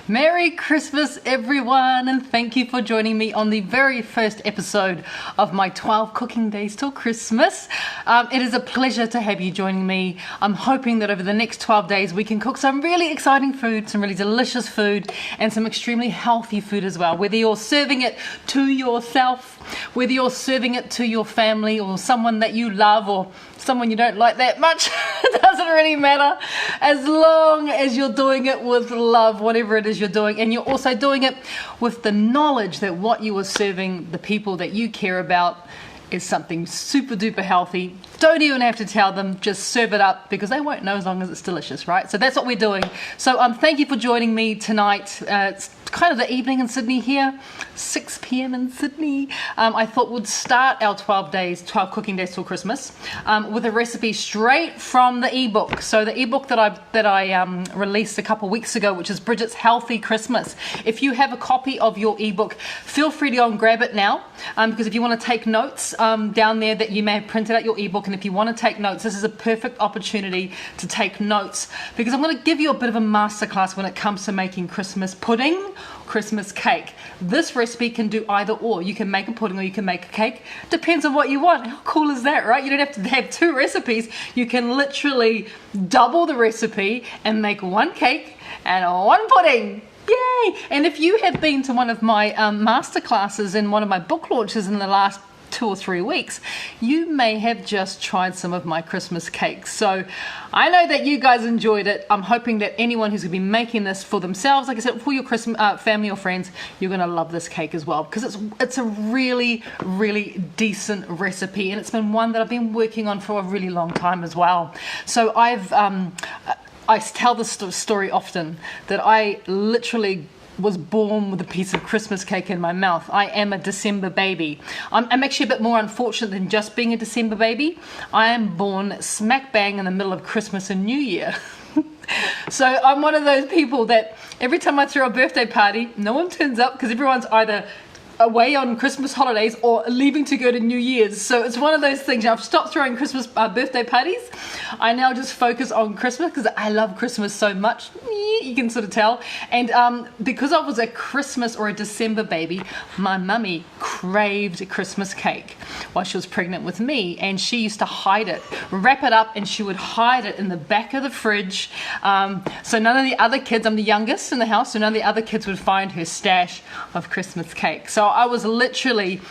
Merry Christmas, everyone, and thank you for joining me on the very first episode of my 12 cooking days till Christmas. It is a pleasure to have you joining me. I'm hoping that over the next 12 days we can cook some really exciting food, some really delicious food, and some extremely healthy food as well. Whether you're serving it to yourself, whether you're serving it to your family or someone that you love or someone you don't like that much, it doesn't really matter, as long as you're doing it with love, whatever it is you're doing, and you're also doing it with the knowledge that what you are serving the people that you care about is something super duper healthy. Don't even have to tell them, just serve it up because they won't know as long as it's delicious, right? So that's what we're doing. So thank you for joining me tonight. It's kind of the evening in Sydney here, 6 p.m. in Sydney. I thought we'd start our 12 cooking days till Christmas with a recipe straight from the ebook. So the ebook that I released a couple weeks ago, which is Bridget's Healthy Christmas. If you have a copy of your ebook, feel free to go and grab it now because if you want to take notes down there that you may have printed out your ebook, and if you want to take notes, this is a perfect opportunity to take notes because I'm going to give you a bit of a masterclass when it comes to making Christmas pudding, Christmas cake. This recipe can do either or. You can make a pudding or you can make a cake. Depends on what you want. How cool is that, right? You don't have to have two recipes. You can literally double the recipe and make one cake and one pudding. Yay! And if you have been to one of my masterclasses in one of my book launches in the last 2 or 3 weeks, you may have just tried some of my Christmas cakes. So I know that you guys enjoyed it. I'm hoping that anyone who's going to be making this for themselves, like I said, for your Christmas family or friends, you're going to love this cake as well because it's a really, really decent recipe, and it's been one that I've been working on for a really long time as well. So I tell this story often that I literally was born with a piece of Christmas cake in my mouth. I am a December baby. I'm actually a bit more unfortunate than just being a December baby. I am born smack bang in the middle of Christmas and New Year. So I'm one of those people that every time I throw a birthday party, no one turns up because everyone's either away on Christmas holidays or leaving to go to New Year's. So it's one of those things. I've stopped throwing Christmas birthday parties. I now just focus on Christmas because I love Christmas so much. You can sort of tell. And because I was a Christmas or a December baby, my mummy craved a Christmas cake while she was pregnant with me, and she used to hide it, wrap it up, and she would hide it in the back of the fridge. So none of the other kids, I'm the youngest in the house, so none of the other kids would find her stash of Christmas cake. So I was literally,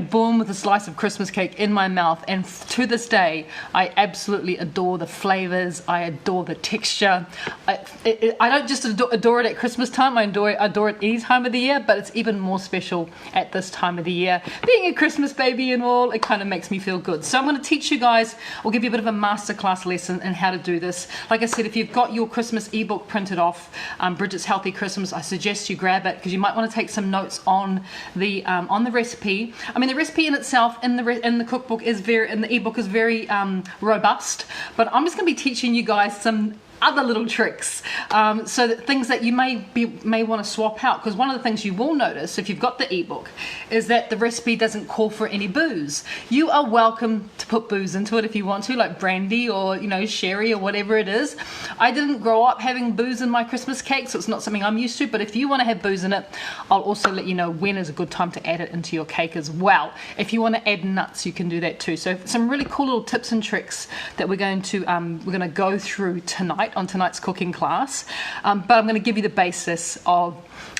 born with a slice of Christmas cake in my mouth, and to this day I absolutely adore the flavors. I adore the texture. I don't just adore it at Christmas time. I adore it any time of the year, but it's even more special at this time of the year. Being a Christmas baby and all, it kind of makes me feel good. So I'm going to teach you guys, or give you a bit of a masterclass lesson in how to do this. Like I said, if you've got your Christmas ebook printed off, Bridget's Healthy Christmas, I suggest you grab it because you might want to take some notes on the recipe. I mean, the recipe in itself in the cookbook is in the ebook is very robust, but I'm just going to be teaching you guys some other little tricks, so that things that you may want to swap out, because one of the things you will notice if you've got the ebook is that the recipe doesn't call for any booze. You are welcome to put booze into it if you want to, like brandy or sherry or whatever it is. I didn't grow up having booze in my Christmas cake, so it's not something I'm used to, but if you want to have booze in it, I'll also let you know when is a good time to add it into your cake as well. If you want to add nuts, you can do that too. So some really cool little tips and tricks that we're going to go through tonight on tonight's cooking class, but I'm going to give you the basis of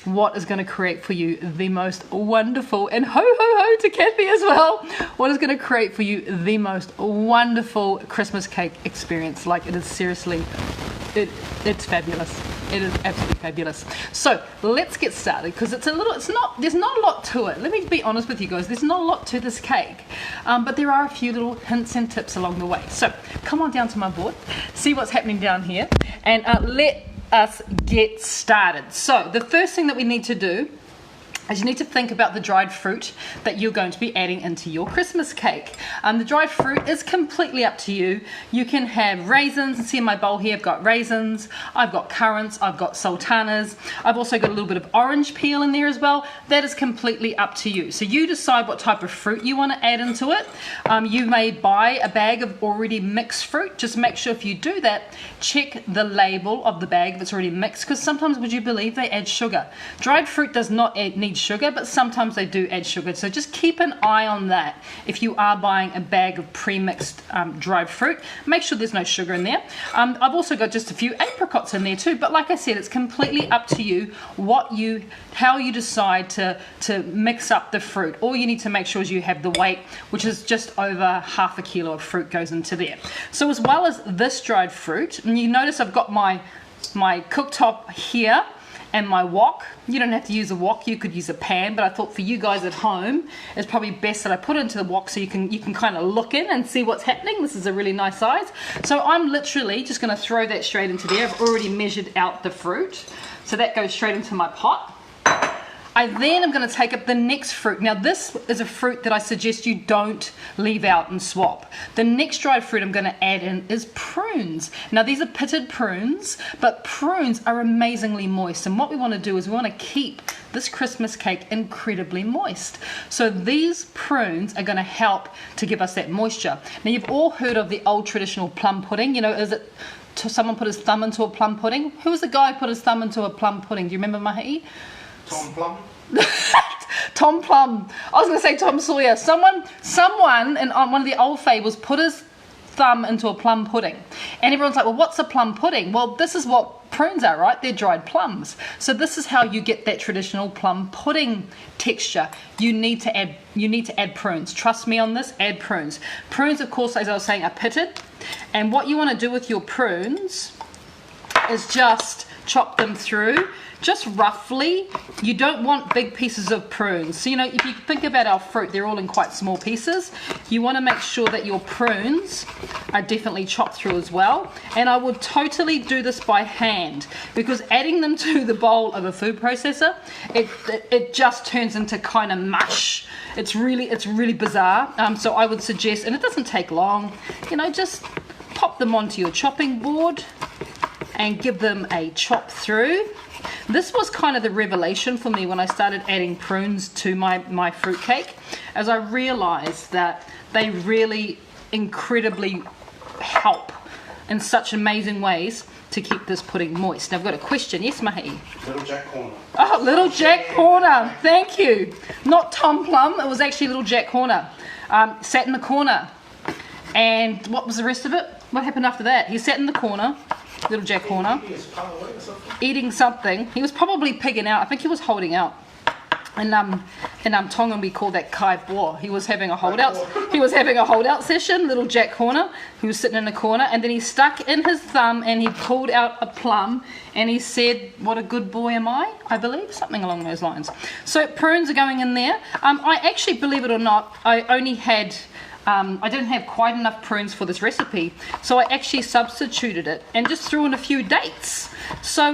what is going to create for you the most wonderful, and ho ho ho to Kathy as well, what is going to create for you the most wonderful Christmas cake experience. Like, it is seriously, it's fabulous. It is absolutely fabulous. So let's get started because there's not a lot to it. Let me be honest with you guys, there's not a lot to this cake, but there are a few little hints and tips along the way. So come on down to my board, see what's happening down here, and let us get started. So the first thing that we need to do is you need to think about the dried fruit that you're going to be adding into your Christmas cake. The dried fruit is completely up to you. You can have raisins. See in my bowl here, I've got raisins, I've got currants, I've got sultanas. I've also got a little bit of orange peel in there as well. That is completely up to you. So you decide what type of fruit you want to add into it. You may buy a bag of already mixed fruit. Just make sure if you do that, check the label of the bag if it's already mixed, because sometimes, would you believe, they add sugar. Dried fruit does not need sugar, but sometimes they do add sugar, so just keep an eye on that. If you are buying a bag of pre-mixed dried fruit, make sure there's no sugar in there. I've also got just a few apricots in there too, but like I said, it's completely up to you how you decide to mix up the fruit. All you need to make sure is you have the weight, which is just over half a kilo of fruit goes into there. So as well as this dried fruit, and you notice I've got my cooktop here and my wok. You don't have to use a wok, you could use a pan, but I thought for you guys at home, it's probably best that I put it into the wok so you can kind of look in and see what's happening. This is a really nice size. So I'm literally just going to throw that straight into there. I've already measured out the fruit, so that goes straight into my pot. I then am going to take up the next fruit. Now this is a fruit that I suggest you don't leave out and swap. The next dried fruit I'm going to add in is prunes. Now these are pitted prunes, but prunes are amazingly moist, and what we want to do is we want to keep this Christmas cake incredibly moist. So these prunes are going to help to give us that moisture. Now you've all heard of the old traditional plum pudding. You know, is it someone put his thumb into a plum pudding? Who was the guy who put his thumb into a plum pudding? Do you remember, Mahi? Tom Plum? Tom Plum. I was going to say Tom Sawyer. Someone in one of the old fables put his thumb into a plum pudding. And everyone's like, well, what's a plum pudding? Well, this is what prunes are, right? They're dried plums. So this is how you get that traditional plum pudding texture. You need to add prunes. Trust me on this, add prunes. Prunes, of course, as I was saying, are pitted. And what you want to do with your prunes is just chop them through, just roughly. You don't want big pieces of prunes. So, you know, if you think about our fruit, they're all in quite small pieces. You want to make sure that your prunes are definitely chopped through as well. And I would totally do this by hand, because adding them to the bowl of a food processor, it just turns into kind of mush. It's really bizarre. So I would suggest, and it doesn't take long, you know, just pop them onto your chopping board and give them a chop through. This was kind of the revelation for me when I started adding prunes to my fruit cake, as I realized that they really incredibly help in such amazing ways to keep this pudding moist. Now I've got a question. Yes, Mahi? Little Jack Horner. Oh, Little Jack Horner. Thank you. Not Tom Plum. It was actually Little Jack Horner. Sat in the corner. And what was the rest of it? What happened after that? He sat in the corner, Little Jack Horner, eating something. He was probably pigging out. I think he was holding out. In Tongan we call that kai boa. He was having a holdout. He was having a holdout session, Little Jack Horner. He was sitting in the corner, and then he stuck in his thumb and he pulled out a plum and he said, "What a good boy am I believe, something along those lines." So prunes are going in there. I actually, believe it or not, I only had I didn't have quite enough prunes for this recipe, so I actually substituted it and just threw in a few dates. So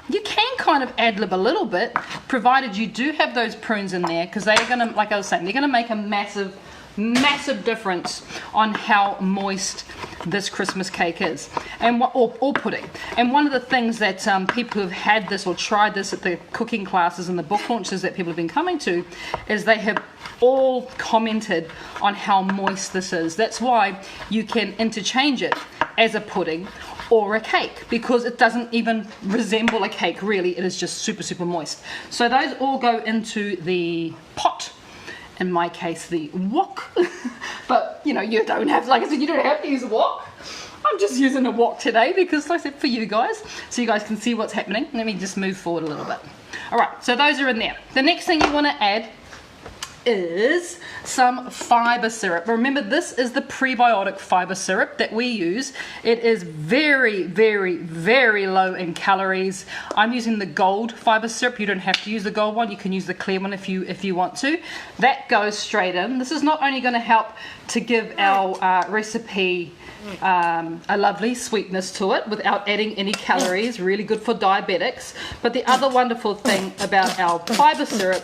you can kind of ad-lib a little bit, provided you do have those prunes in there, because they're going to, like I was saying, they're going to make a massive difference on how moist this Christmas cake is, and or pudding. And one of the things that people who've had this or tried this at the cooking classes and the book launches that people have been coming to, is they have all commented on how moist this is. That's why you can interchange it as a pudding or a cake, because it doesn't even resemble a cake really. It is just super moist. So those all go into the pot, in my case the wok. But you know, you don't have, like I said, you don't have to use a wok. I'm just using a wok today because, like I said, for you guys, so you guys can see what's happening. Let me just move forward a little bit. Alright, so those are in there. The next thing you want to add is some fiber syrup. Remember, this is the prebiotic fiber syrup that we use. It is very, very, very low in calories. I'm using the gold fiber syrup. You don't have to use the gold one. You can use the clear one if you want to. That goes straight in. This is not only going to help to give our recipe a lovely sweetness to it without adding any calories, really good for diabetics, but the other wonderful thing about our fiber syrup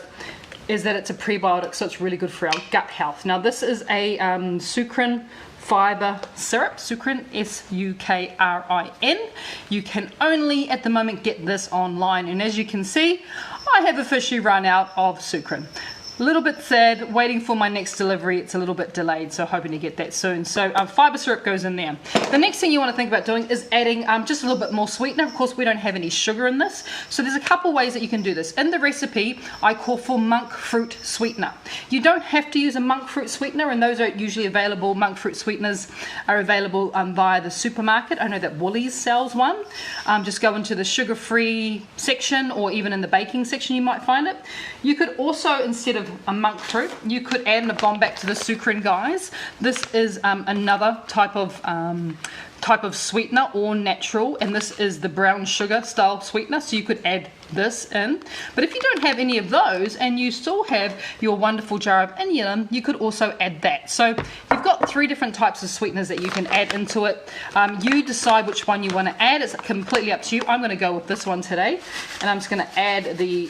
is that it's a prebiotic, so it's really good for our gut health. Now this is a sucrin fiber syrup, sucrin, S-U-K-R-I-N. You can only at the moment get this online, and as you can see, I have officially run out of sucrin. A little bit sad, waiting for my next delivery. It's a little bit delayed, so hoping to get that soon. So fiber syrup goes in there. The next thing you want to think about doing is adding just a little bit more sweetener. Of course, we don't have any sugar in this, so there's a couple ways that you can do this. In the recipe, I call for monk fruit sweetener. You don't have to use a monk fruit sweetener, and those are usually available. Monk fruit sweeteners are available via the supermarket. I know that Woolies sells one. Just go into the sugar-free section, or even in the baking section you might find it. You could also, instead of a monk fruit, you could add, and I've gone back to the sucrin, guys. This is another type of sweetener, all natural, and this is the brown sugar style sweetener, so you could add this in. But if you don't have any of those and you still have your wonderful jar of inulin, you could also add that. So you've got 3 different types of sweeteners that you can add into it. You decide which one you want to add. It's completely up to you. I'm going to go with this one today, and I'm just going to add the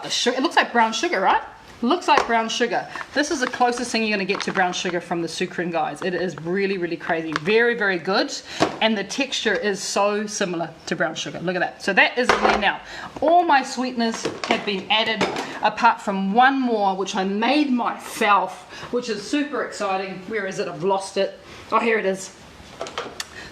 sugar. It looks like brown sugar, right? Looks like brown sugar. This is the closest thing you're going to get to brown sugar from the sucrin, guys. It is really, really crazy. Very, very good. And the texture is so similar to brown sugar. Look at that. So that is in there now. All my sweeteners have been added, apart from one more, which I made myself, which is super exciting. Where is it? I've lost it. Oh, here it is.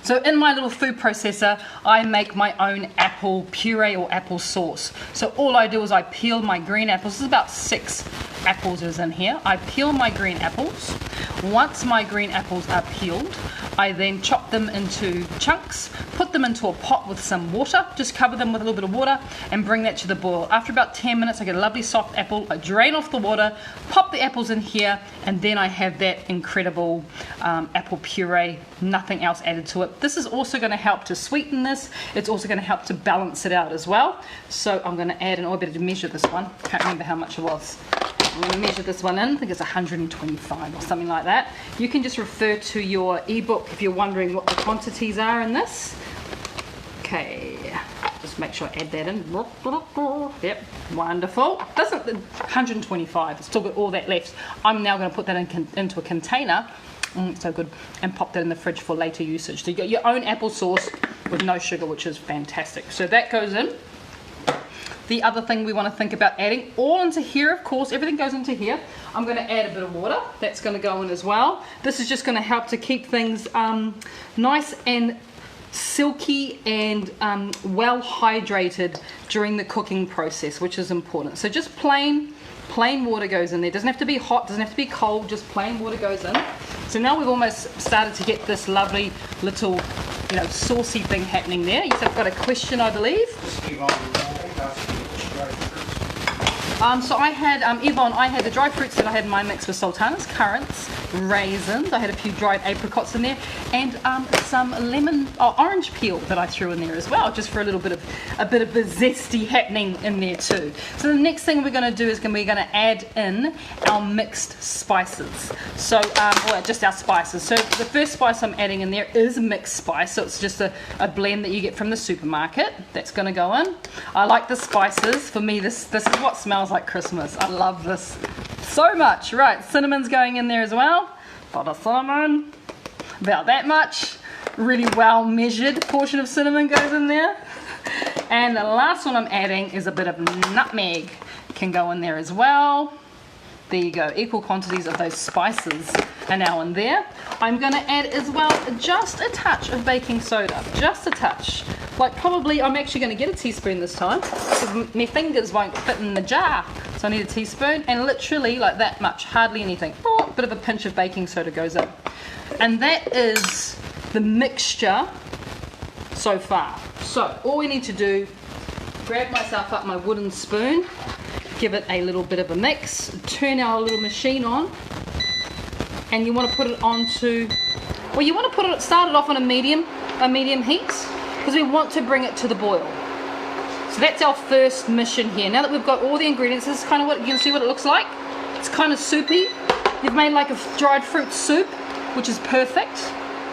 So in my little food processor, I make my own apple puree or apple sauce. So all I do is I peel my green apples. This is about 6 apples is in here. I peel my green apples. Once my green apples are peeled, I then chop them into chunks, put them into a pot with some water, just cover them with a little bit of water and bring that to the boil. After about 10 minutes, I get a lovely soft apple. I drain off the water, pop the apples in here, and then I have that incredible apple puree, nothing else added to it. This is also going to help to sweeten this. It's also going to help to balance it out as well. So I'm going to add, and I better measure this one. Can't remember how much it was. I'm going to measure this one in. I think it's 125 or something like that. You can just refer to your ebook if you're wondering what the quantities are in this. Okay, just make sure I add that in. Yep, wonderful. Doesn't 125? It's still got all that left. I'm now going to put that into a container. So good, and pop that in the fridge for later usage. So you get your own apple sauce with no sugar, which is fantastic. So that goes in. The other thing we want to think about adding all into here, of course, everything goes into here. I'm going to add a bit of water. That's going to go in as well. This is just going to help to keep things nice and silky and well hydrated during the cooking process, which is important. So just plain water goes in there. Doesn't have to be hot, doesn't have to be cold, just plain water goes in. So now we've almost started to get this lovely little, saucy thing happening there. You've got a question, I believe. So I had, Yvonne, I had the dry fruits that I had in my mix with sultanas, currants, raisins. I had a few dried apricots in there, and some orange peel that I threw in there as well, just for a bit of the zesty happening in there too. So the next thing we're going to do is we're going to add in our mixed spices. So, just our spices. So the first spice I'm adding in there is mixed spice. So it's just a blend that you get from the supermarket. That's going to go in. I like the spices. For me, this is what smells like Christmas. I love this so much. Right, cinnamon's going in there as well. Pot of cinnamon, about that much. Really well measured portion of cinnamon goes in there. And the last one I'm adding is a bit of nutmeg. Can go in there as well. There you go, equal quantities of those spices are now in there. I'm going to add as well just a touch of baking soda, just a touch. Like probably, I'm actually going to get a teaspoon this time because my fingers won't fit in the jar. So I need a teaspoon, and literally like that much, hardly anything. Oh, a bit of a pinch of baking soda goes in. And that is the mixture so far. So all we need to do, grab myself up my wooden spoon, give it a little bit of a mix. Turn our little machine on, and you want to put it onto, well, you want to start it off on a medium heat, because we want to bring it to the boil. So that's our first mission here. Now that we've got all the ingredients, this is kind of what you can see what it looks like. It's kind of soupy. You've made like a dried fruit soup, which is perfect,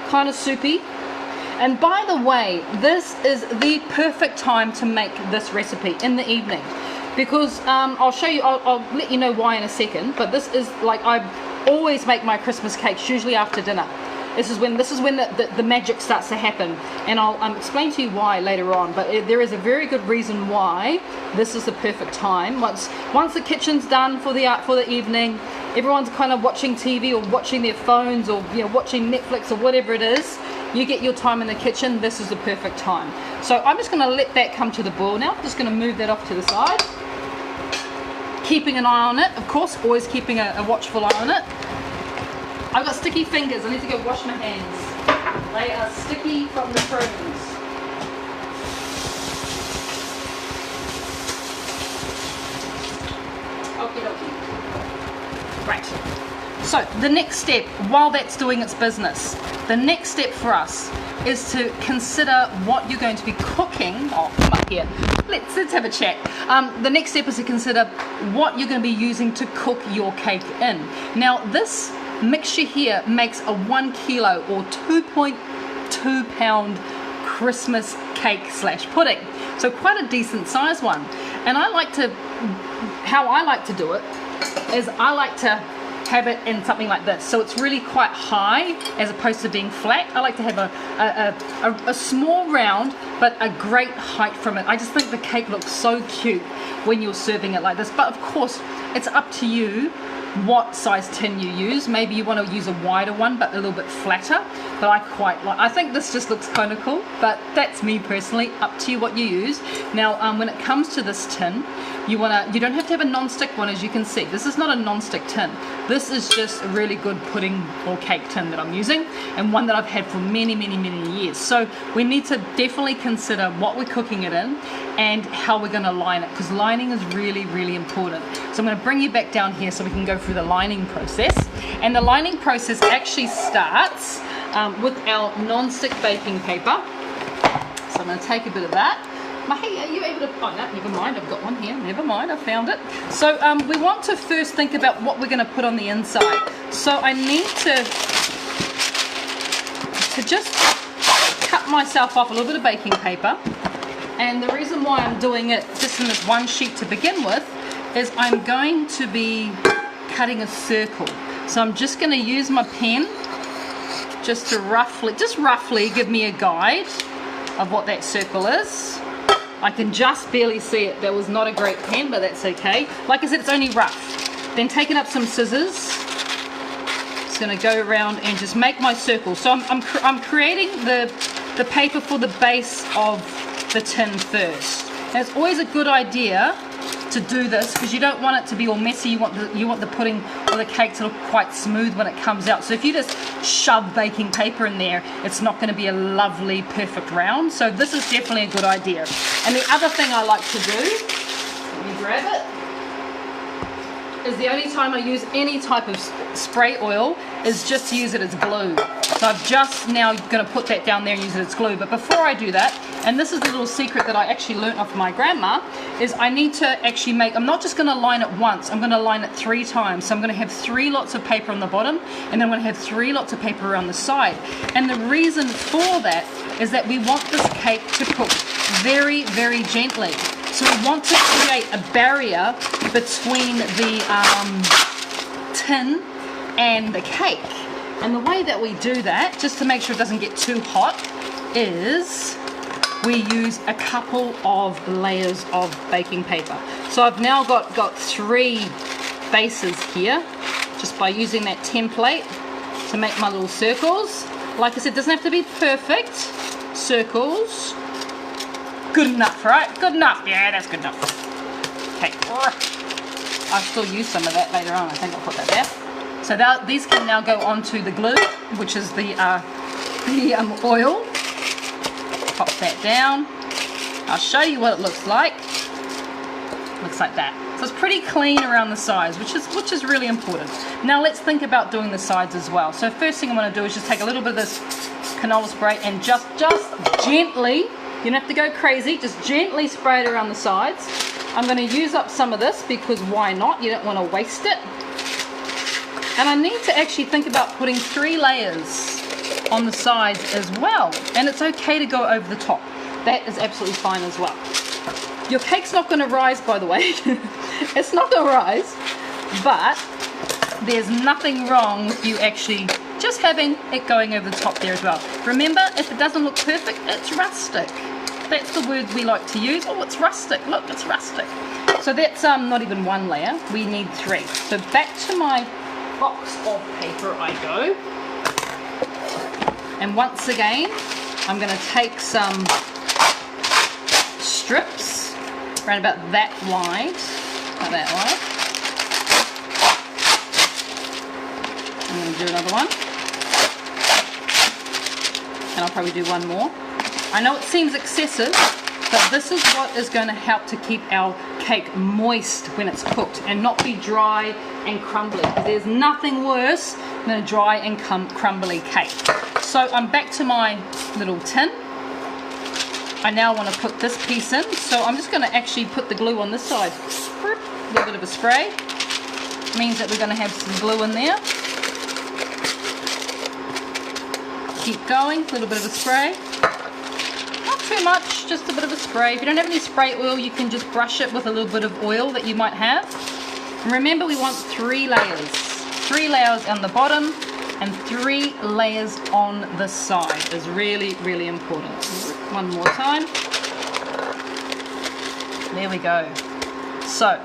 kind of soupy. And by the way, this is the perfect time to make this recipe in the evening, because I'll show you, I'll let you know why in a second, but this is like, I always make my Christmas cakes usually after dinner. This is when the magic starts to happen, and I'll explain to you why later on, but there is a very good reason why this is the perfect time. Once the kitchen's done for the evening, everyone's kind of watching TV or watching their phones, or watching Netflix or whatever it is, you get your time in the kitchen, this is the perfect time. So I'm just going to let that come to the boil now. I'm just going to move that off to the side, keeping an eye on it, of course, always keeping a watchful eye on it. I've got sticky fingers, I need to go wash my hands. They are sticky from the prunes. Okie dokie. Right. So the next step, while that's doing its business, the next step for us is to consider what you're going to be cooking. Oh, come up here. Let's have a chat. The next step is to consider what you're going to be using to cook your cake in. Now, this mixture here makes a 1 kilo or 2.2 pound Christmas cake / pudding. So quite a decent size one. And how I like to do it is I like to have it in something like this, so it's really quite high as opposed to being flat. I like to have a small round but a great height from it. I just think the cake looks so cute when you're serving it like this, but of course it's up to you what size tin you use. Maybe you want to use a wider one but a little bit flatter, but I think this just looks kind of cool, but that's me personally. Up to you what you use. Now when it comes to this tin, you don't have to have a non-stick one. As you can see, this is not a non-stick tin. This is just a really good pudding or cake tin that I'm using, and one that I've had for many years. So we need to definitely consider what we're cooking it in and how we're going to line it, because lining is really important. So I'm going to bring you back down here so we can go through the lining process. And the lining process actually starts with our non-stick baking paper. So I'm going to take a bit of that. Hey, are you able to, oh no, never mind, I've got one here, never mind, I found it. So we want to first think about what we're going to put on the inside. So I need to just cut myself off a little bit of baking paper. And the reason why I'm doing it just in this one sheet to begin with is I'm going to be cutting a circle. So I'm just going to use my pen just to roughly give me a guide of what that circle is. I can just barely see it. That was not a great pen, but that's okay. Like I said, it's only rough. Then taking up some scissors, just going to go around and just make my circle. So I'm creating the paper for the base of the tin first. And it's always a good idea to do this because you don't want it to be all messy. You want the pudding or the cake to look quite smooth when it comes out. So if you just shove baking paper in there, it's not going to be a lovely perfect round. So this is definitely a good idea. And the other thing I like to do, let me grab it, is the only time I use any type of spray oil is just to use it as glue. So I'm just now going to put that down there and use it as glue. But before I do that, and this is the little secret that I actually learnt off my grandma, is I need to actually I'm not just going to line it once, I'm going to line it 3 times. So I'm going to have 3 lots of paper on the bottom, and then I'm going to have 3 lots of paper around the side. And the reason for that is that we want this cake to cook very gently. So we want to create a barrier between the tin and the cake. And the way that we do that, just to make sure it doesn't get too hot, is we use a couple of layers of baking paper. So I've now got 3 bases here, just by using that template to make my little circles. Like I said, it doesn't have to be perfect. Circles. Good enough, right? Good enough. Yeah, that's good enough. Okay. I'll still use some of that later on. I think I'll put that there. So these can now go onto the glue, which is the oil. Pop that down. I'll show you what it looks like. Looks looks like that. So it's pretty clean around the sides, which is really important. Now let's think about doing the sides as well. So first thing I'm going to do is just take a little bit of this canola spray and just gently, you don't have to go crazy, just gently spray it around the sides. I'm going to use up some of this because why not? You don't want to waste it. And I need to actually think about putting 3 layers on the sides as well. And it's okay to go over the top. That is absolutely fine as well. Your cake's not going to rise, by the way. It's not going to rise, but there's nothing wrong with you actually just having it going over the top there as well. Remember, if it doesn't look perfect, it's rustic. That's the word we like to use. Oh, it's rustic. Look, it's rustic. So that's not even 1 layer. We need 3. So back to my box of paper I go. And once again, I'm going to take some strips around about that wide. About that wide. I'm going to do another one. And I'll probably do 1 more. I know it seems excessive, but this is what is going to help to keep our cake moist when it's cooked and not be dry and crumbly. There's nothing worse than a dry and crumbly cake. So I'm back to my little tin. I now want to put this piece in, so I'm just going to actually put the glue on this side. A little bit of a spray. Means that we're going to have some glue in there. Keep going, a little bit of a spray. Not too much, just a bit of a spray. If you don't have any spray oil, you can just brush it with a little bit of oil that you might have. And remember, we want 3 layers. 3 layers on the bottom and 3 layers on the side is really, really important. 1 more time. There we go. So,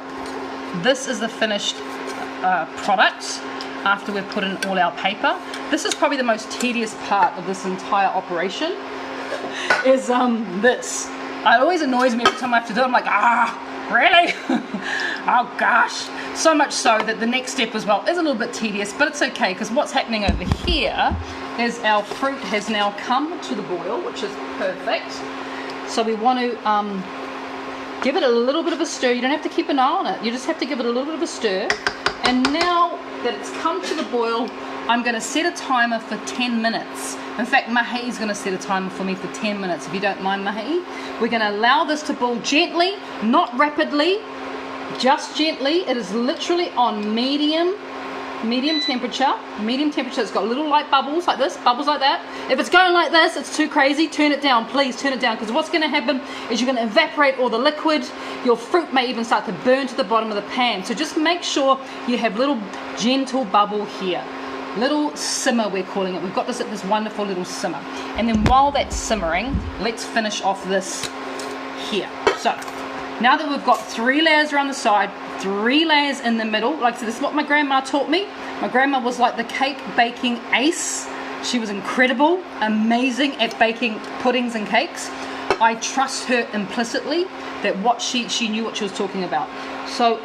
this is the finished product after we've put in all our paper. This is probably the most tedious part of this entire operation, is this. It always annoys me every time I have to do it. I'm like, really? Oh gosh. So much so that the next step as well is a little bit tedious, but it's okay, because what's happening over here is our fruit has now come to the boil, which is perfect. So we want to give it a little bit of a stir. You don't have to keep an eye on it. You just have to give it a little bit of a stir. And now that it's come to the boil, I'm going to set a timer for 10 minutes. In fact, Mahi's going to set a timer for me for 10 minutes, if you don't mind, Mahi. We're going to allow this to boil gently, not rapidly, just gently. It is literally on medium temperature. Medium temperature. It's got little light bubbles like this, bubbles like that. If it's going like this, it's too crazy. Turn it down, please turn it down, because what's going to happen is you're going to evaporate all the liquid. Your fruit may even start to burn to the bottom of the pan. So just make sure you have little gentle bubble here. Little simmer, we're calling it. We've got this at this wonderful little simmer. And then while that's simmering, let's finish off this here. So now that we've got 3 layers around the side, 3 layers in the middle, like I said, this is what my grandma taught me. My grandma was like the cake baking ace. She was incredible, amazing at baking puddings and cakes. I trust her implicitly that what she knew what she was talking about. So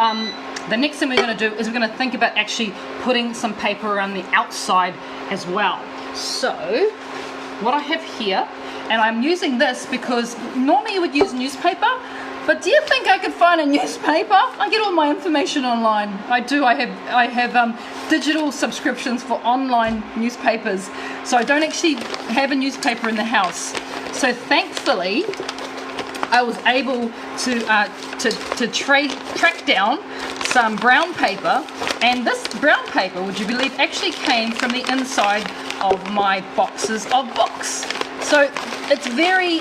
the next thing we're going to do is we're going to think about actually putting some paper around the outside as well. So what I have here, and I'm using this because normally you would use newspaper, but do you think I could find a newspaper? I get all my information online. I do. I have digital subscriptions for online newspapers, so I don't actually have a newspaper in the house. So thankfully, I was able to track down some brown paper, and this brown paper, would you believe, actually came from the inside of my boxes of books. So it's very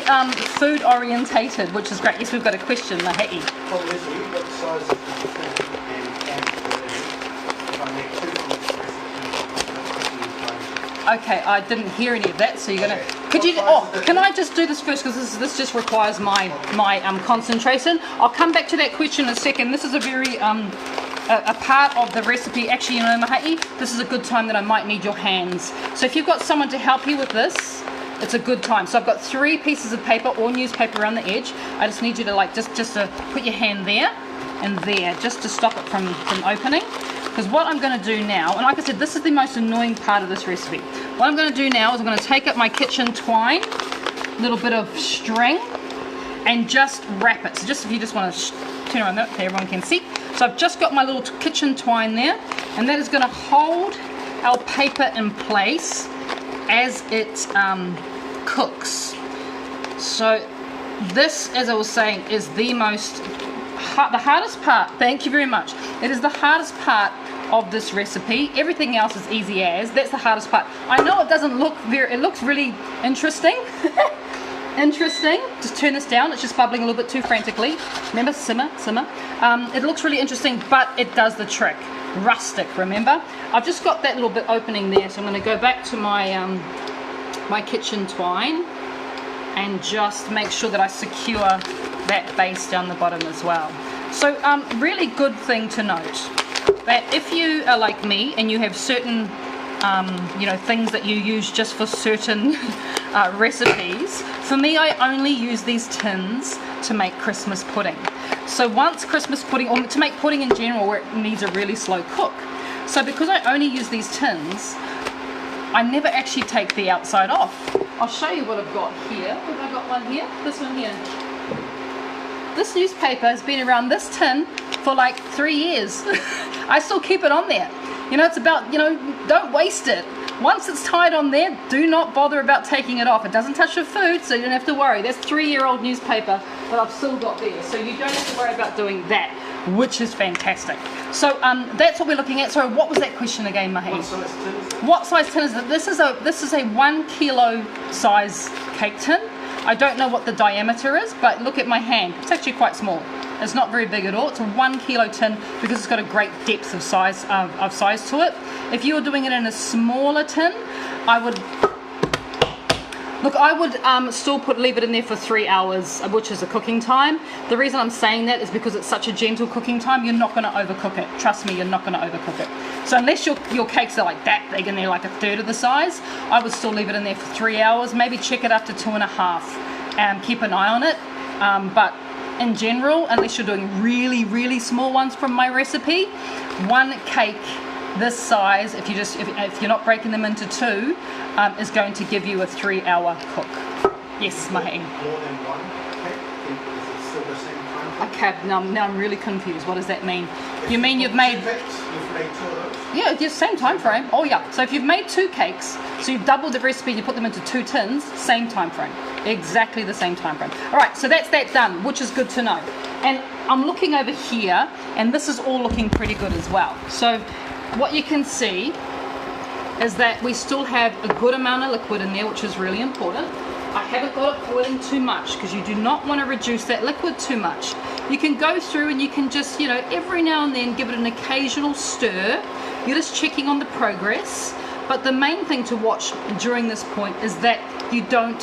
food orientated, which is great. Yes, we've got a question, Mahi. Well, Leslie, what size is the tin and can if I make 2 from this recipe? Okay, I didn't hear any of that, so you're gonna. Could you? Can I just do this first, because this just requires my concentration. I'll come back to that question in a second. This is a very a part of the recipe. Actually, you know, Mahi, this is a good time that I might need your hands. So if you've got someone to help you with this, it's a good time. So I've got 3 pieces of paper or newspaper around the edge. I just need you to just to put your hand there and there, just to stop it from opening. Because what I'm going to do now, and like I said, this is the most annoying part of this recipe. What I'm going to do now is I'm going to take up my kitchen twine, a little bit of string, and just wrap it. So just if you just want to turn around that, okay, everyone can see. So I've just got my little kitchen twine there, and that is going to hold our paper in place as it cooks. So this, as I was saying, is the hardest part. Thank you very much. It is the hardest part of this recipe. Everything else is easy as. That's the hardest part. I know it doesn't look it looks really interesting. Interesting. Just turn this down. It's just bubbling a little bit too frantically. Remember, simmer. It looks really interesting, but it does the trick. Rustic, remember? I've just got that little bit opening there, so I'm going to go back to my my kitchen twine and just make sure that I secure that base down the bottom as well. So really good thing to note, that if you are like me and you have certain things that you use just for certain recipes, for me I only use these tins to make Christmas pudding. So once Christmas pudding, or to make pudding in general where it needs a really slow cook, so because I only use these tins, I never actually take the outside off. I'll show you what I've got here. Have I got one here? This one here. This newspaper has been around this tin for like 3 years. I still keep it on there. It's about, don't waste it. Once it's tied on there, do not bother about taking it off. It doesn't touch your food, so you don't have to worry. That's 3-year-old newspaper that I've still got there. So you don't have to worry about doing that, which is fantastic. So that's what we're looking at. Sorry, what was that question again, Mahi? What size tin is it? What size tin is it? This is a 1 kilo size cake tin. I don't know what the diameter is, but look at my hand. It's actually quite small. It's not very big at all. It's a 1 kilo tin because it's got a great depth of size to it. If you were doing it in a smaller tin, I would still leave it in there for 3 hours, which is the cooking time. The reason I'm saying that is because it's such a gentle cooking time. You're not going to overcook it. Trust me, you're not going to overcook it. So unless your cakes are like that big and they're like a third of the size, I would still leave it in there for 3 hours. Maybe check it up to 2.5. Keep an eye on it. But in general, unless you're doing really, really small ones from my recipe, one cake this size, if you're not breaking them into two, is going to give you a 3-hour cook. Yes, Mahi. More than one cake? Is it still the same time? Okay, now I'm really confused. What does that mean? You mean you've made... You've made 2 of those? Yeah, just same time frame. Oh yeah. So if you've made 2 cakes, so you've doubled the recipe, you put them into 2 tins, same time frame. Exactly the same time frame. All right, so that's that done, which is good to know. And I'm looking over here, and this is all looking pretty good as well. So what you can see is that we still have a good amount of liquid in there, which is really important. I haven't got it boiling too much because you do not want to reduce that liquid too much. You can go through and you can just, every now and then give it an occasional stir. You're just checking on the progress. But the main thing to watch during this point is that you don't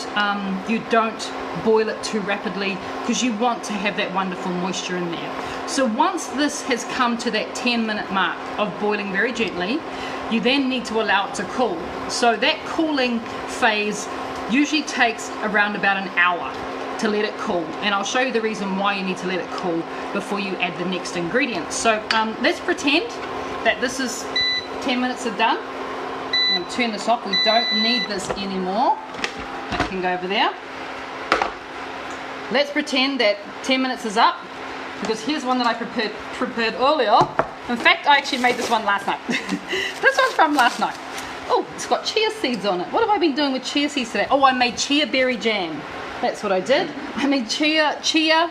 boil it too rapidly, because you want to have that wonderful moisture in there. So once this has come to that 10-minute mark of boiling very gently, you then need to allow it to cool. So that cooling phase usually takes around about an hour to let it cool, and I'll show you the reason why you need to let it cool before you add the next ingredients. So let's pretend that this is 10 minutes are done. I'm going to turn this off. We don't need this anymore. That can go over there. Let's pretend that 10 minutes is up, because here's one that I prepared earlier. In fact, I actually made this one last night. This one's from last night. Oh, it's got chia seeds on it. What have I been doing with chia seeds today? Oh, I made chia berry jam. That's what I did. I made chia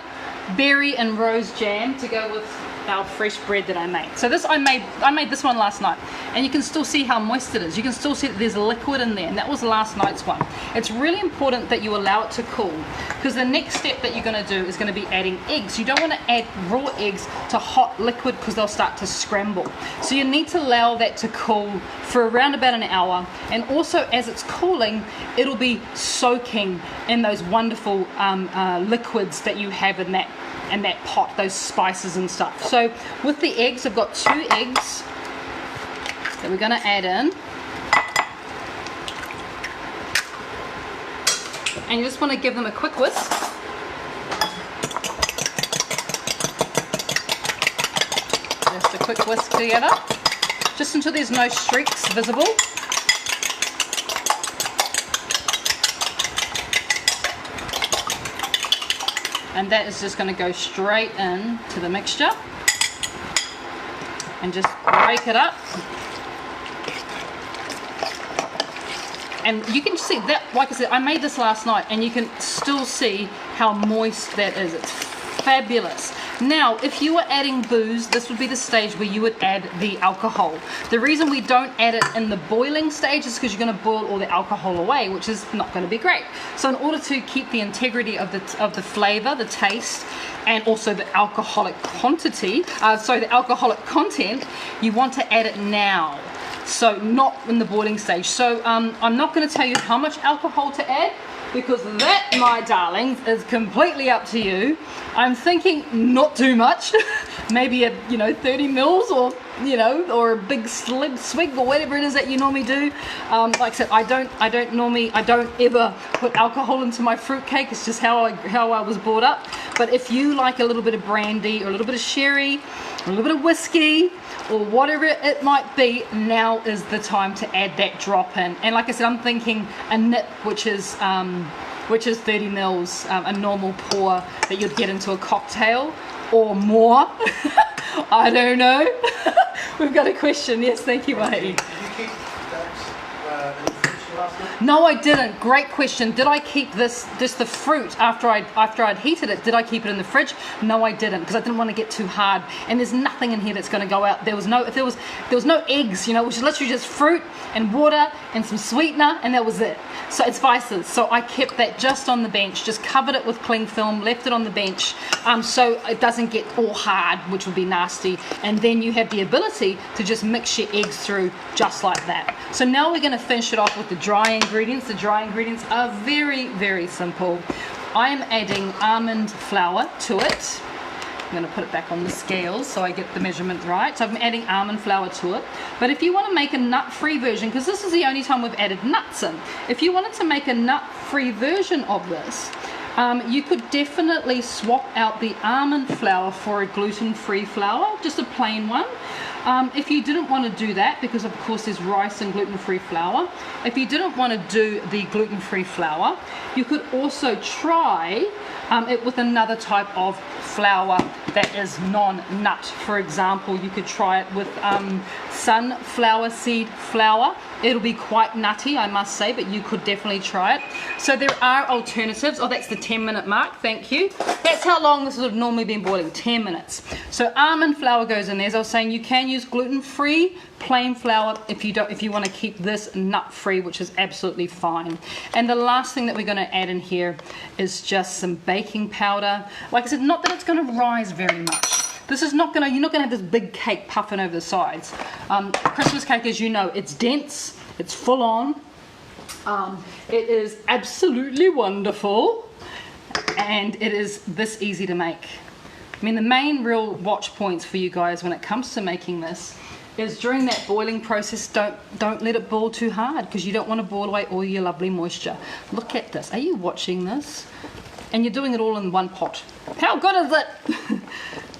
berry and rose jam to go with our fresh bread that I made. So this I made this one last night, and you can still see how moist it is. You can still see that there's liquid in there, and that was last night's one. It's really important that you allow it to cool, because the next step that you're going to do is going to be adding eggs. You don't want to add raw eggs to hot liquid because they'll start to scramble. So you need to allow that to cool for around about an hour, and also as it's cooling, it'll be soaking in those wonderful liquids that you have in that pot, those spices and stuff. So with the eggs, I've got 2 eggs that we're going to add in, and you just want to give them a quick whisk. Just a quick whisk together, just until there's no streaks visible. and that is just going to go straight in to the mixture and just break it up. And you can see that, like I said, I made this last night and you can still see how moist that is. It's fabulous. Now, if you were adding booze, this would be the stage where you would add the alcohol. The reason we don't add it in the boiling stage is because you're going to boil all the alcohol away, which is not going to be great. So in order to keep the integrity of the flavor, the taste, and also the alcoholic quantity, the alcoholic content, you want to add it now. So not in the boiling stage. So I'm not going to tell you how much alcohol to add, because that, my darlings, is completely up to you. I'm thinking not too much, maybe 30 mils, or or a big swig, or whatever it is that you normally do. Like I said, I don't ever put alcohol into my fruitcake. It's just how I was brought up. But if you like a little bit of brandy, or a little bit of sherry, or a little bit of whiskey, or whatever it might be, now is the time to add that drop in. And like I said, I'm thinking a nip, which is 30 mils, a normal pour that you'd get into a cocktail, or more. I don't know. We've got a question. Yes, thank you, Mahi. Did you keep that in the fridge last night? No, I didn't. Great question. Did I keep just the fruit after I'd heated it? Did I keep it in the fridge? No, I didn't, because I didn't want to get too hard. And there's nothing in here that's going to go out. There was no eggs, which is literally just fruit and water and some sweetener, and that was it. So it's spices. So I kept that just on the bench, just covered it with cling film, left it on the bench, so it doesn't get all hard, which would be nasty. And then you have the ability to just mix your eggs through just like that. So now we're going to finish it off with the dry ingredients. The dry ingredients are very, very simple. I am adding almond flour to it. I'm going to put it back on the scales so I get the measurement right. So I'm adding almond flour to it. But if you want to make a nut-free version, because this is the only time we've added nuts in, if you wanted to make a nut-free version of this, you could definitely swap out the almond flour for a gluten-free flour, just a plain one. If you didn't want to do that, because of course there's rice and gluten-free flour, if you didn't want to do the gluten-free flour, you could also try it with another type of flour that is non-nut. For example, you could try it with sunflower seed flour. It'll be quite nutty, I must say, but you could definitely try it. So there are alternatives. Oh, that's the 10-minute mark, thank you. That's how long this would have normally been boiling, 10 minutes. So almond flour goes in there. As I was saying, you can use gluten-free plain flour if you want to keep this nut-free, which is absolutely fine. And the last thing that we're going to add in here is just some baking powder. Like I said, not that it's going to rise very much. This is not going to, you're not going to have this big cake puffing over the sides. Christmas cake, as you know, it's dense, it's full on. It is absolutely wonderful, and it is this easy to make. I mean, the main real watch points for you guys when it comes to making this is during that boiling process, don't let it boil too hard, because you don't want to boil away all your lovely moisture. Look at this. Are you watching this? And you're doing it all in one pot. How good is it?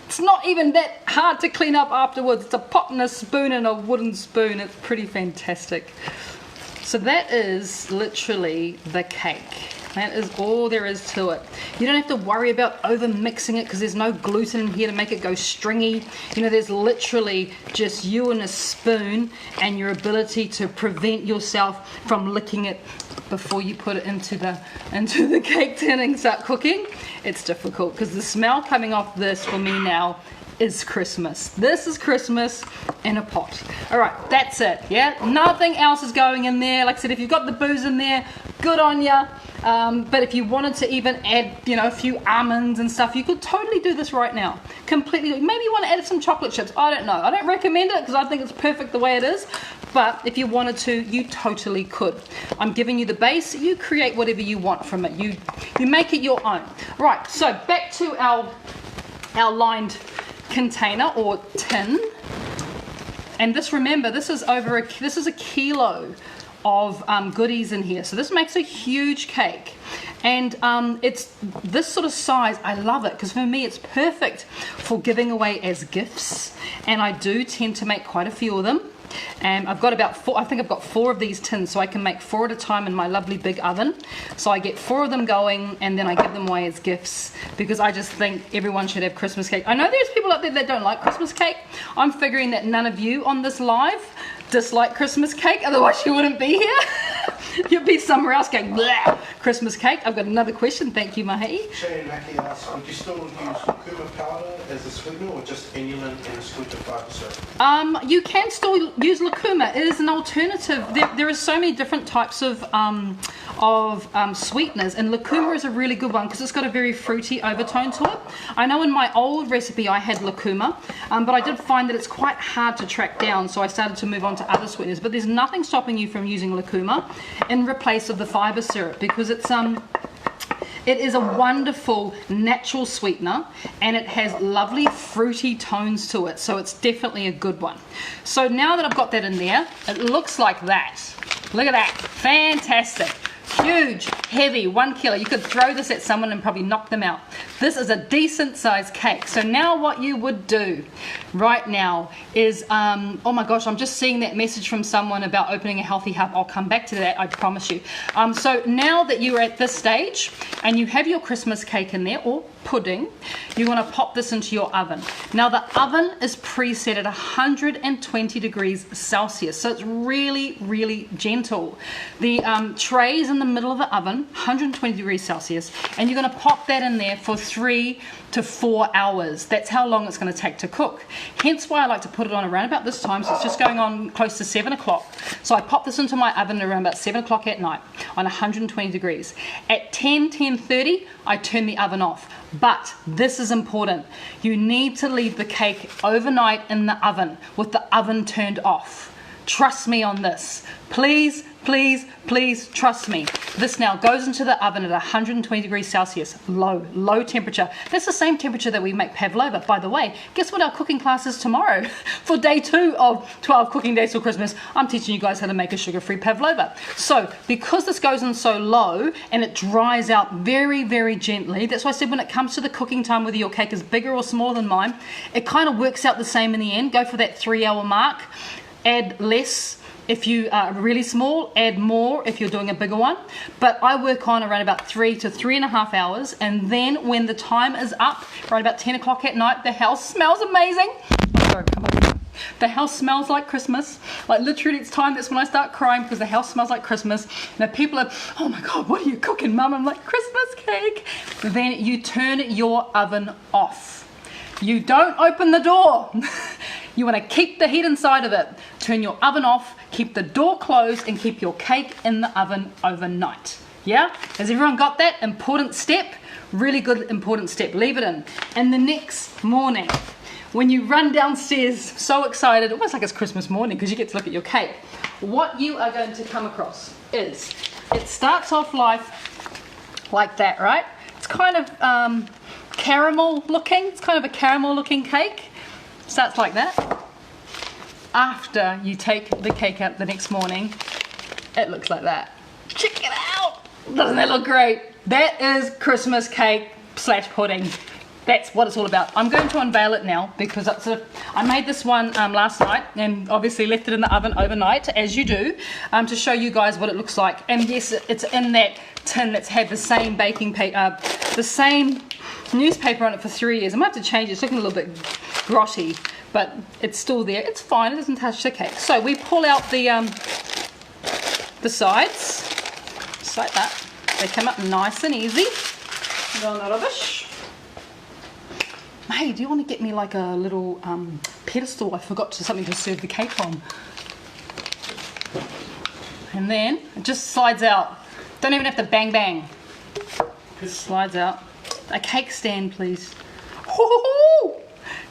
It's not even that hard to clean up afterwards. It's a pot and a spoon and a wooden spoon. It's pretty fantastic. So that is literally the cake. That is all there is to it. You don't have to worry about over mixing it, because there's no gluten in here to make it go stringy. There's literally just you and a spoon and your ability to prevent yourself from licking it before you put it into the cake tin and start cooking. It's difficult, because the smell coming off this for me now is Christmas. This is Christmas in a pot. All right, that's it. Yeah, nothing else is going in there. Like I said, if you've got the booze in there, good on ya. But if you wanted to even add, a few almonds and stuff, you could totally do this right now. Completely. Maybe you want to add some chocolate chips. I don't know. I don't recommend it, because I think it's perfect the way it is. But if you wanted to, you totally could. I'm giving you the base. You create whatever you want from it. You make it your own. Right. So back to our lined container or tin. And this, remember, this is a kilo of goodies in here, so this makes a huge cake. And it's this sort of size. I love it, because for me it's perfect for giving away as gifts, and I do tend to make quite a few of them. And I've got about 4, I think I've got 4 of these tins, so I can make 4 at a time in my lovely big oven. So I get 4 of them going, and then I give them away as gifts, because I just think everyone should have Christmas cake. I know there's people out there that don't like Christmas cake. I'm figuring that none of you on this live dislike Christmas cake, otherwise you wouldn't be here. You'd be somewhere else going, blah, Christmas cake. I've got another question. Thank you, Mahi. Shane Mackey asks, would you still use kurkuma powder as a sweetener or just inulin and a scoop of fiber syrup? You can still use lucuma. It is an alternative. There are so many different types of sweeteners, and lucuma is a really good one because it's got a very fruity overtone to it. I know in my old recipe I had lucuma, but I did find that it's quite hard to track down, so I started to move on to other sweeteners. But there's nothing stopping you from using lucuma in replace of the fiber syrup, because it is a wonderful natural sweetener, and it has lovely fruity tones to it, so it's definitely a good one. So now that I've got that in there, it looks like that. Look at that, fantastic. Huge, heavy, 1 kilo. You could throw this at someone and probably knock them out. This is a decent sized cake. So now what you would do right now is, oh my gosh, I'm just seeing that message from someone about opening a healthy hub. I'll come back to that, I promise you. So now that you're at this stage and you have your Christmas cake in there, or pudding, you want to pop this into your oven. Now the oven is preset at 120 degrees Celsius, so it's really, really gentle. The tray is in the middle of the oven, 120 degrees Celsius, and you're going to pop that in there for 3 to 4 hours. That's how long it's going to take to cook. Hence why I like to put it on around about this time, so it's just going on close to 7 o'clock. So I pop this into my oven around about 7 o'clock at night on 120 degrees. At 10:30, I turn the oven off. But this is important. You need to leave the cake overnight in the oven with the oven turned off. Trust me on this. Please, please, please trust me. This now goes into the oven at 120 degrees Celsius, low temperature. That's the same temperature that we make pavlova. By the way, guess what our cooking class is tomorrow? For day 2 of 12 cooking days till Christmas, I'm teaching you guys how to make a sugar-free pavlova. So because this goes in so low and it dries out very, very gently, that's why I said when it comes to the cooking time, whether your cake is bigger or smaller than mine, it kind of works out the same in the end. Go for that 3-hour mark. Add less if you are really small, add more if you're doing a bigger one. But I work on around about 3 to 3.5 hours, and then when the time is up, right about 10 o'clock at night, the house smells amazing. Oh, sorry, come on. The house smells like Christmas. Like literally it's time, that's when I start crying, because the house smells like Christmas. Now people are, oh my God, what are you cooking, Mum? I'm like, Christmas cake. Then you turn your oven off. You don't open the door. You want to keep the heat inside of it. Turn your oven off, keep the door closed, and keep your cake in the oven overnight. Yeah? Has everyone got that? Important step. Really good important step. Leave it in. And the next morning, when you run downstairs, so excited, almost like it's Christmas morning because you get to look at your cake, what you are going to come across is, it starts off life like that, right? It's kind of caramel looking. It's kind of a caramel looking cake. Starts like that. After you take the cake out the next morning, it looks like that. Check it out! Doesn't that look great? That is Christmas cake / pudding. That's what it's all about. I'm going to unveil it now because I made this one last night and obviously left it in the oven overnight, as you do, to show you guys what it looks like. And yes, it's in that tin that's had the same baking paper, the same newspaper on it for 3 years. I might have to change it. It's looking a little bit grotty, but it's still there. It's fine. It doesn't touch the cake. So we pull out the sides, just like that. They come up nice and easy. No rubbish. Hey, do you want to get me like a little pedestal? I forgot something to serve the cake on. And then it just slides out. Don't even have to bang bang. Just slides out. A cake stand, please. Woo-hoo-hoo!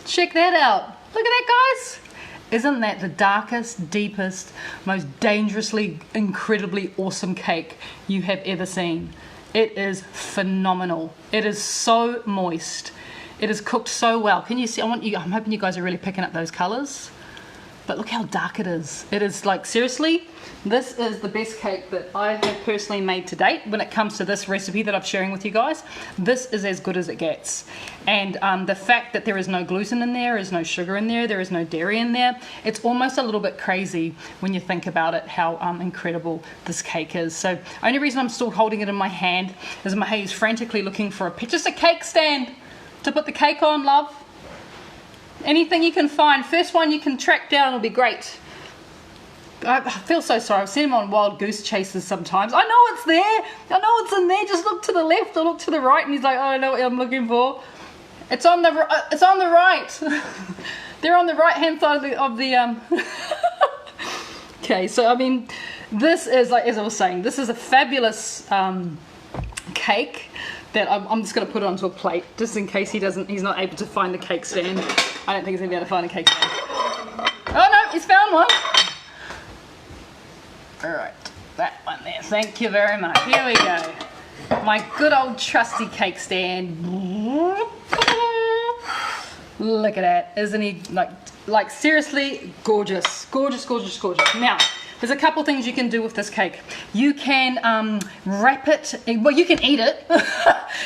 Check that out. Look at that, guys. Isn't that the darkest, deepest, most dangerously, incredibly awesome cake you have ever seen? It is phenomenal. It is so moist. It is cooked so well. Can you see? I'm hoping you guys are really picking up those colours. but look how dark it is. It is like, seriously, this is the best cake that I have personally made to date when it comes to this recipe that I'm sharing with you guys. This is as good as it gets. And the fact that there is no gluten in there, is no sugar in there, there is no dairy in there, it's almost a little bit crazy when you think about it, how incredible this cake is. So only reason I'm still holding it in my hand is Mahi is frantically looking for just a cake stand to put the cake on, love. Anything you can find. First one you can track down will be great. I feel so sorry. I've seen him on wild goose chases sometimes. I know it's there. I know it's in there. Just look to the left or look to the right, and he's like, oh, I know what I'm looking for. It's on the right. They're on the right hand side of the Okay, so I mean, this is, like, as I was saying, this is a fabulous cake that I'm just going to put it onto a plate just in case he's not able to find the cake stand. I don't think he's going to be able to find a cake stand. Oh no, he's found one. Alright, that one there. Thank you very much. Here we go. My good old trusty cake stand. Look at that. Isn't he like seriously gorgeous? Gorgeous, gorgeous, gorgeous. Now, there's a couple things you can do with this cake. You can wrap it, well, you can eat it.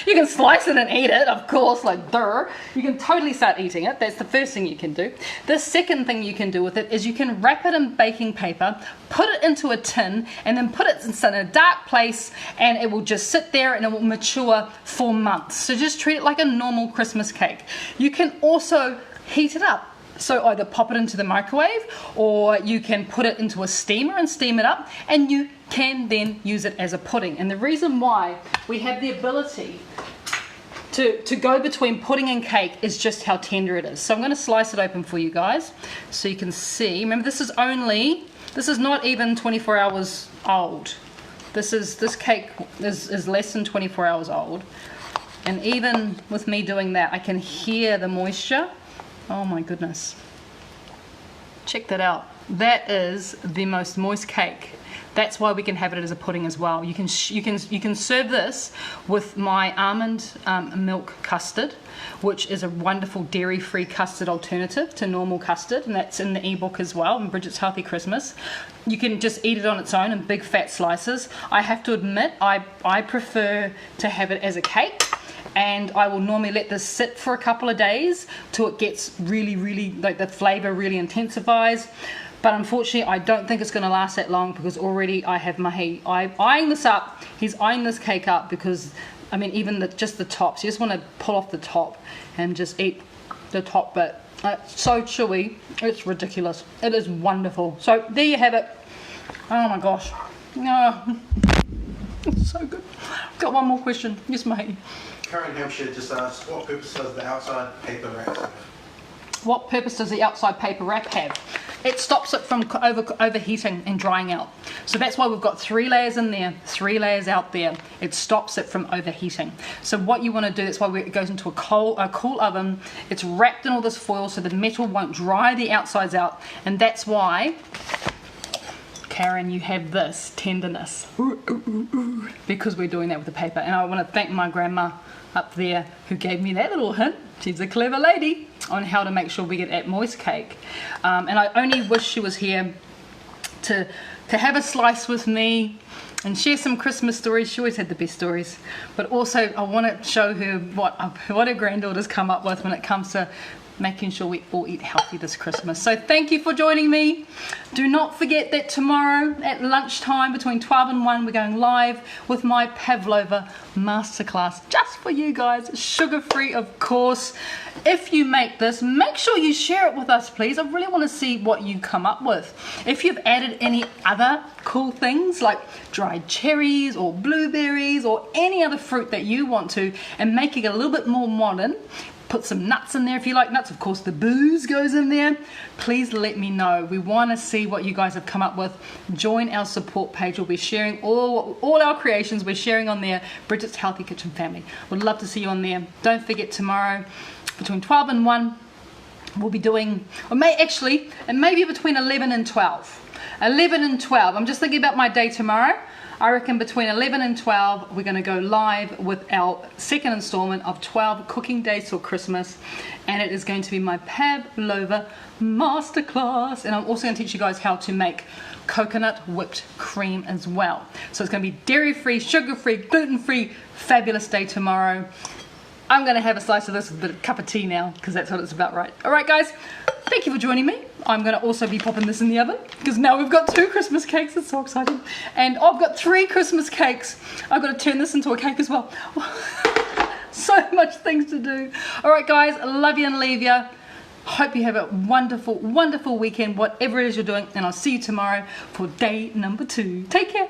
You can slice it and eat it, of course, like duh. You can totally start eating it. That's the first thing you can do. The second thing you can do with it is you can wrap it in baking paper, put it into a tin, and then put it in a dark place, and it will just sit there and it will mature for months. So just treat it like a normal Christmas cake. You can also heat it up. So either pop it into the microwave, or you can put it into a steamer and steam it up, and you can then use it as a pudding. And the reason why we have the ability to go between pudding and cake is just how tender it is. So I'm going to slice it open for you guys so you can see. Remember, this is not even 24 hours old. This cake is less than 24 hours old. And even with me doing that, I can hear the moisture. Oh my goodness. Check that out. That is the most moist cake. That's why we can have it as a pudding as well. You can serve this with my almond milk custard, which is a wonderful dairy-free custard alternative to normal custard, and that's in the ebook as well, in Bridget's Healthy Christmas. You can just eat it on its own in big fat slices. I have to admit, I prefer to have it as a cake. And I will normally let this sit for a couple of days till it gets really, really, like the flavour really intensifies. But unfortunately, I don't think it's going to last that long because already I have Mahi eyeing this up. He's eyeing this cake up because, I mean, even just the top. So you just want to pull off the top and just eat the top bit. It's so chewy. It's ridiculous. It is wonderful. So there you have it. Oh my gosh. Oh, it's so good. Got one more question. Yes, Mahi. Karen Hampshire just asked, what purpose does the outside paper wrap have? What purpose does the outside paper wrap have? It stops it from overheating and drying out. So that's why we've got 3 layers in there, 3 layers out there. It stops it from overheating. So what you want to do, that's why it goes into a cool oven. It's wrapped in all this foil so the metal won't dry the outsides out. And that's why, Karen, you have this tenderness. Because we're doing that with the paper. And I want to thank my grandma up there who gave me that little hint. She's a clever lady on how to make sure we get that moist cake. And I only wish she was here to have a slice with me and share some Christmas stories. She always had the best stories. But also I want to show her what her granddaughter's come up with when it comes to making sure we all eat healthy this Christmas. So thank you for joining me. Do not forget that tomorrow at lunchtime between 12 and 1 we're going live with my Pavlova masterclass just for you guys, sugar-free of course. If you make this, make sure you share it with us please. I really want to see what you come up with. If you've added any other cool things like dried cherries or blueberries or any other fruit that you want to and make it a little bit more modern, put some nuts in there if you like nuts. Of course, the booze goes in there. Please let me know. We want to see what you guys have come up with. Join our support page. We'll be sharing all our creations. We're sharing on there. Bridget's Healthy Kitchen Family. Would love to see you on there. Don't forget tomorrow between 12 and 1 we'll be doing, or maybe between 11 and 12. 11 and 12. I'm just thinking about my day tomorrow. I reckon between 11 and 12, we're going to go live with our second installment of 12 cooking days till Christmas. And it is going to be my pavlova masterclass. And I'm also going to teach you guys how to make coconut whipped cream as well. So it's going to be dairy-free, sugar-free, gluten-free, fabulous day tomorrow. I'm going to have a slice of this with a cup of tea now, because that's what it's about, right? All right, guys, thank you for joining me. I'm going to also be popping this in the oven, because now we've got 2 Christmas cakes. It's so exciting. And I've got 3 Christmas cakes. I've got to turn this into a cake as well. So much things to do. All right, guys, love you and leave you. Hope you have a wonderful, wonderful weekend, whatever it is you're doing. And I'll see you tomorrow for day number 2. Take care.